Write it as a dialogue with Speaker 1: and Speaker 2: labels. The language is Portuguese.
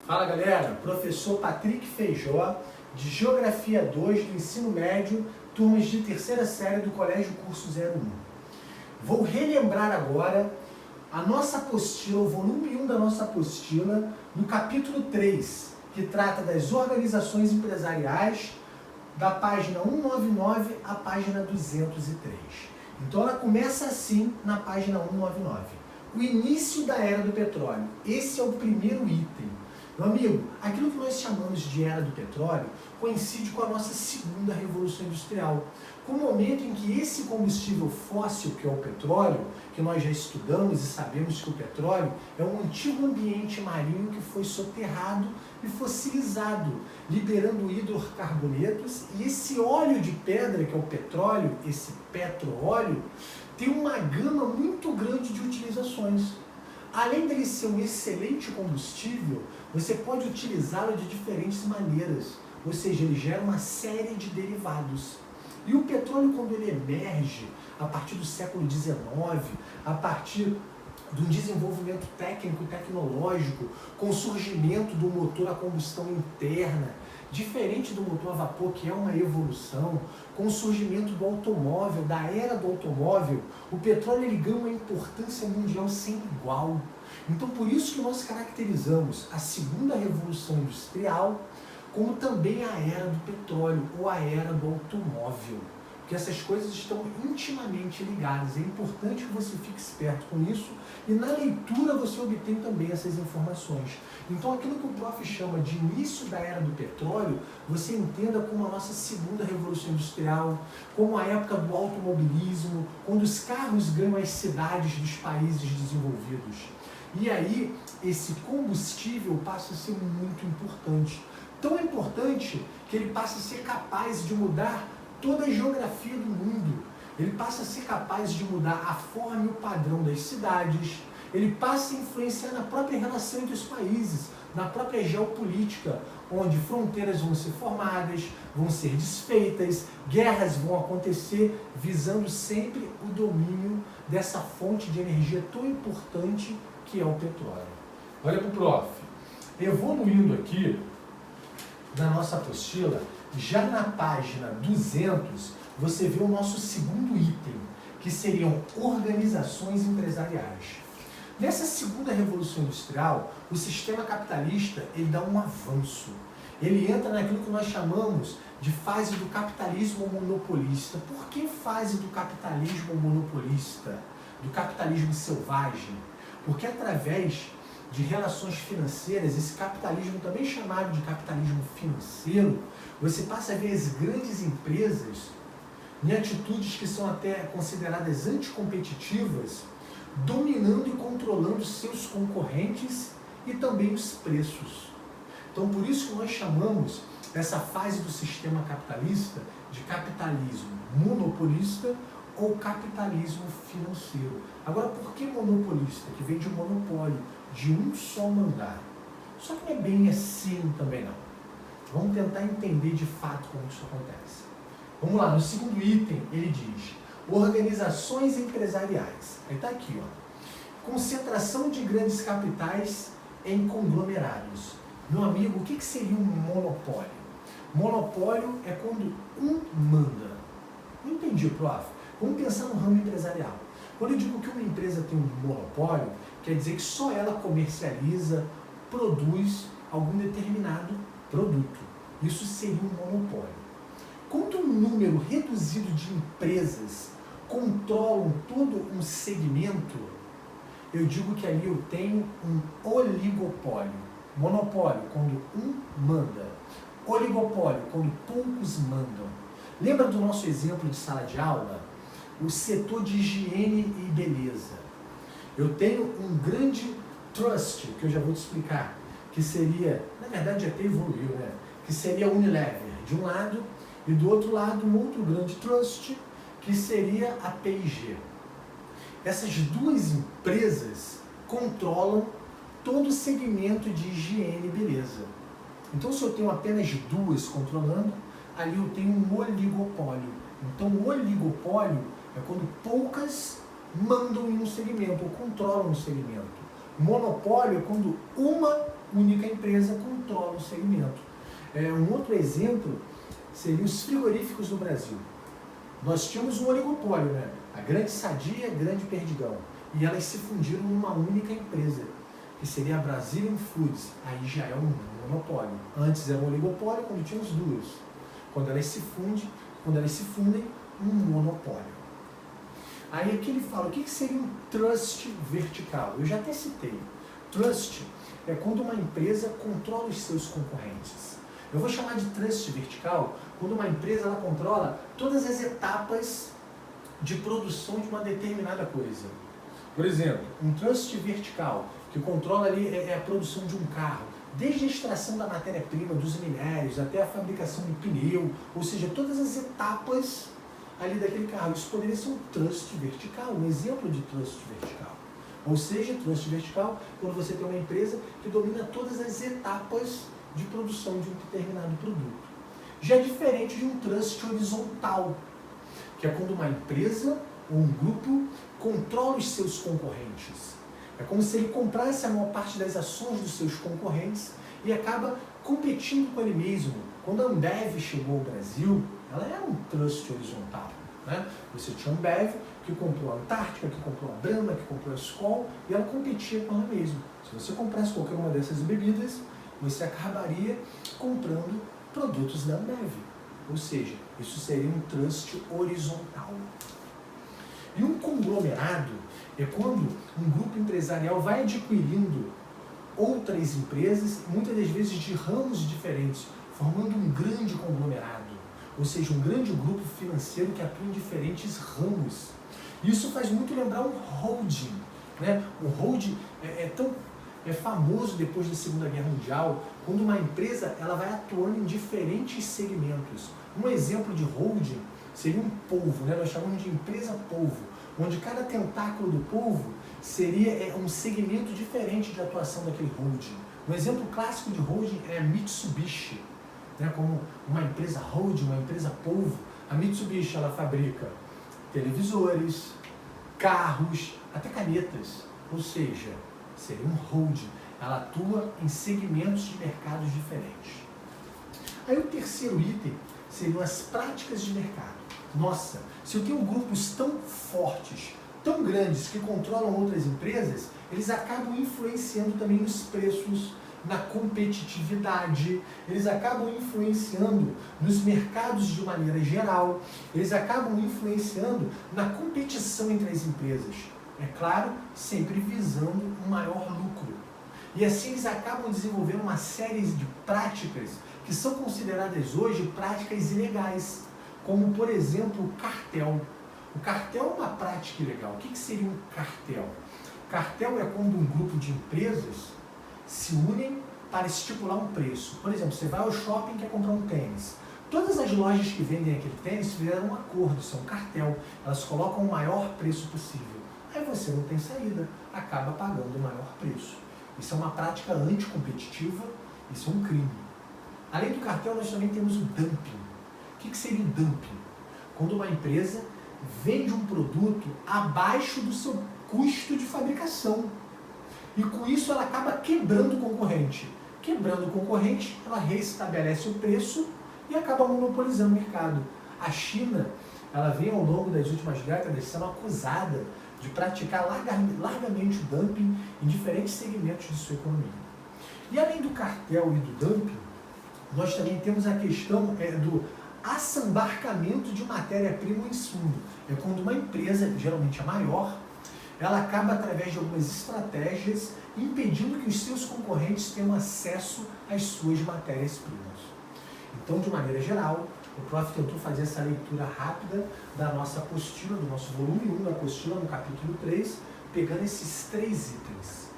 Speaker 1: Fala galera, professor Patrick Feijó, de Geografia 2 do Ensino Médio, turmas de terceira série do Colégio Curso 01. Vou relembrar agora a nossa apostila, o volume 1 da nossa apostila, no capítulo 3, que trata das organizações empresariais, da página 199 à página 203. Então ela começa assim na página 199. O início da Era do Petróleo. Esse é o primeiro item. Meu amigo, aquilo que nós chamamos de Era do Petróleo coincide com a nossa segunda Revolução Industrial, com o momento em que esse combustível fóssil, que é o petróleo, que nós já estudamos e sabemos que o petróleo é um antigo ambiente marinho que foi soterrado e fossilizado, liberando hidrocarbonetos, e esse óleo de pedra, que é o petróleo, esse petróleo, tem uma gama muito grande de utilizações. Além dele ser um excelente combustível, você pode utilizá-lo de diferentes maneiras, ou seja, ele gera uma série de derivados. E o petróleo, quando ele emerge a partir do século XIX, a partir do desenvolvimento técnico e tecnológico, com o surgimento do motor a combustão interna, diferente do motor a vapor, que é uma evolução, com o surgimento do automóvel, da era do automóvel, o petróleo ele ganha uma importância mundial sem igual. Então, por isso que nós caracterizamos a segunda Revolução Industrial como também a Era do Petróleo ou a Era do Automóvel. Porque essas coisas estão intimamente ligadas. É importante que você fique esperto com isso e na leitura você obtém também essas informações. Então aquilo que o prof chama de início da Era do Petróleo, você entenda como a nossa segunda Revolução Industrial, como a época do automobilismo, quando os carros ganham as cidades dos países desenvolvidos. E aí esse combustível passa a ser muito importante. Tão importante que ele passa a ser capaz de mudar toda a geografia do mundo. Ele passa a ser capaz de mudar a forma e o padrão das cidades. Ele passa a influenciar na própria relação entre os países, na própria geopolítica, onde fronteiras vão ser formadas, vão ser desfeitas, guerras vão acontecer, visando sempre o domínio dessa fonte de energia tão importante que é o petróleo. Olha para o prof. Evoluindo aqui na nossa apostila, já na página 200, você vê o nosso segundo item, que seriam organizações empresariais. Nessa segunda Revolução Industrial, o sistema capitalista ele dá um avanço. Ele entra naquilo que nós chamamos de fase do capitalismo monopolista. Por que fase do capitalismo monopolista? Do capitalismo selvagem? Porque através de relações financeiras, esse capitalismo também chamado de capitalismo financeiro, você passa a ver as grandes empresas em atitudes que são até consideradas anticompetitivas, dominando e controlando seus concorrentes e também os preços. Então, por isso que nós chamamos essa fase do sistema capitalista de capitalismo monopolista ou capitalismo financeiro. Agora, por que monopolista? Que vem de monopólio, de um só mandar. Só que não é bem assim também não. Vamos tentar entender de fato como isso acontece. Vamos lá, no segundo item ele diz organizações empresariais. Aí está aqui, ó. Concentração de grandes capitais em conglomerados. Meu amigo, o que seria um monopólio? Monopólio é quando um manda. Não entendi, prof. Vamos pensar no ramo empresarial. Quando eu digo que uma empresa tem um monopólio, quer dizer que só ela comercializa, produz algum determinado produto. Isso seria um monopólio. Quando um número reduzido de empresas controlam todo um segmento, eu digo que ali eu tenho um oligopólio. Monopólio, quando um manda. Oligopólio, quando poucos mandam. Lembra do nosso exemplo de sala de aula? O setor de higiene e beleza. Eu tenho um grande trust, que eu já vou te explicar, que seria, na verdade até evoluiu, né? Que seria a Unilever, de um lado, e do outro lado um outro grande trust, que seria a P&G. Essas duas empresas controlam todo o segmento de higiene e beleza. Então, se eu tenho apenas duas controlando, ali eu tenho um oligopólio. Então, o oligopólio é quando poucas mandam em um segmento, ou controlam um segmento. Monopólio é quando uma única empresa controla o segmento. Um outro exemplo seria os frigoríficos no Brasil. Nós tínhamos um oligopólio, né? A Grande Sadia e a Grande Perdigão. E elas se fundiram numa única empresa, que seria a Brazilian Foods. Aí já é um monopólio. Antes era um oligopólio, quando tínhamos duas. Quando elas se fundem, um monopólio. Aí aqui ele fala, o que seria um trust vertical? Eu já até citei. Trust é quando uma empresa controla os seus concorrentes. Eu vou chamar de trust vertical quando uma empresa ela controla todas as etapas de produção de uma determinada coisa. Por exemplo, um trust vertical que controla ali a produção de um carro, desde a extração da matéria-prima, dos minérios, até a fabricação do pneu, ou seja, todas as etapas ali daquele carro. Isso poderia ser um trust vertical, um exemplo de trust vertical. Ou seja, trust vertical, quando você tem uma empresa que domina todas as etapas de produção de um determinado produto. Já é diferente de um trust horizontal, que é quando uma empresa ou um grupo controla os seus concorrentes. É como se ele comprasse a maior parte das ações dos seus concorrentes e acaba competindo com ele mesmo. Quando a Ambev chegou ao Brasil, ela era um trust horizontal, né? Você tinha a Ambev, que comprou a Antártica, que comprou a Brahma, que comprou a Skol, e ela competia com ela mesma. Se você comprasse qualquer uma dessas bebidas, você acabaria comprando produtos da Ambev. Ou seja, isso seria um trust horizontal. E um conglomerado é quando um grupo empresarial vai adquirindo outras empresas, muitas das vezes de ramos diferentes, formando um grande conglomerado. Ou seja, um grande grupo financeiro que atua em diferentes ramos. Isso faz muito lembrar um holding, né? O holding é famoso depois da Segunda Guerra Mundial, quando uma empresa ela vai atuando em diferentes segmentos. Um exemplo de holding seria um polvo, né? Nós chamamos de empresa polvo, onde cada tentáculo do polvo seria um segmento diferente de atuação daquele holding. Um exemplo clássico de holding é a Mitsubishi, né? Como uma empresa holding, uma empresa polvo. A Mitsubishi ela fabrica televisores, carros, até canetas, ou seja, seria um holding. Ela atua em segmentos de mercados diferentes. Aí o terceiro item seriam as práticas de mercado. Nossa, se eu tenho grupos tão fortes, tão grandes, que controlam outras empresas, eles acabam influenciando também nos preços, na competitividade, eles acabam influenciando nos mercados de maneira geral, eles acabam influenciando na competição entre as empresas. É claro, sempre visando um maior lucro. E assim eles acabam desenvolvendo uma série de práticas que são consideradas hoje práticas ilegais, como por exemplo o cartel. O cartel é uma prática ilegal. O que seria um cartel? Cartel é quando um grupo de empresas se unem para estipular um preço. Por exemplo, você vai ao shopping e quer comprar um tênis. Todas as lojas que vendem aquele tênis fizeram um acordo, isso é um cartel. Elas colocam o maior preço possível. Aí você não tem saída, acaba pagando o maior preço. Isso é uma prática anticompetitiva, isso é um crime. Além do cartel, nós também temos o dumping. O que seria o dumping? Quando uma empresa vende um produto abaixo do seu custo de fabricação. E com isso ela acaba quebrando o concorrente. Quebrando o concorrente, ela restabelece o preço e acaba monopolizando o mercado. A China, ela vem ao longo das últimas décadas sendo acusada de praticar largamente o dumping em diferentes segmentos de sua economia. E além do cartel e do dumping, nós também temos a questão do assambarcamento de matéria-prima ou insumo. É quando uma empresa, geralmente a maior, ela acaba, através de algumas estratégias, impedindo que os seus concorrentes tenham acesso às suas matérias-primas. Então, de maneira geral, o Prof. tentou fazer essa leitura rápida da nossa apostila, do nosso volume 1 da apostila, no capítulo 3, pegando esses 3 itens.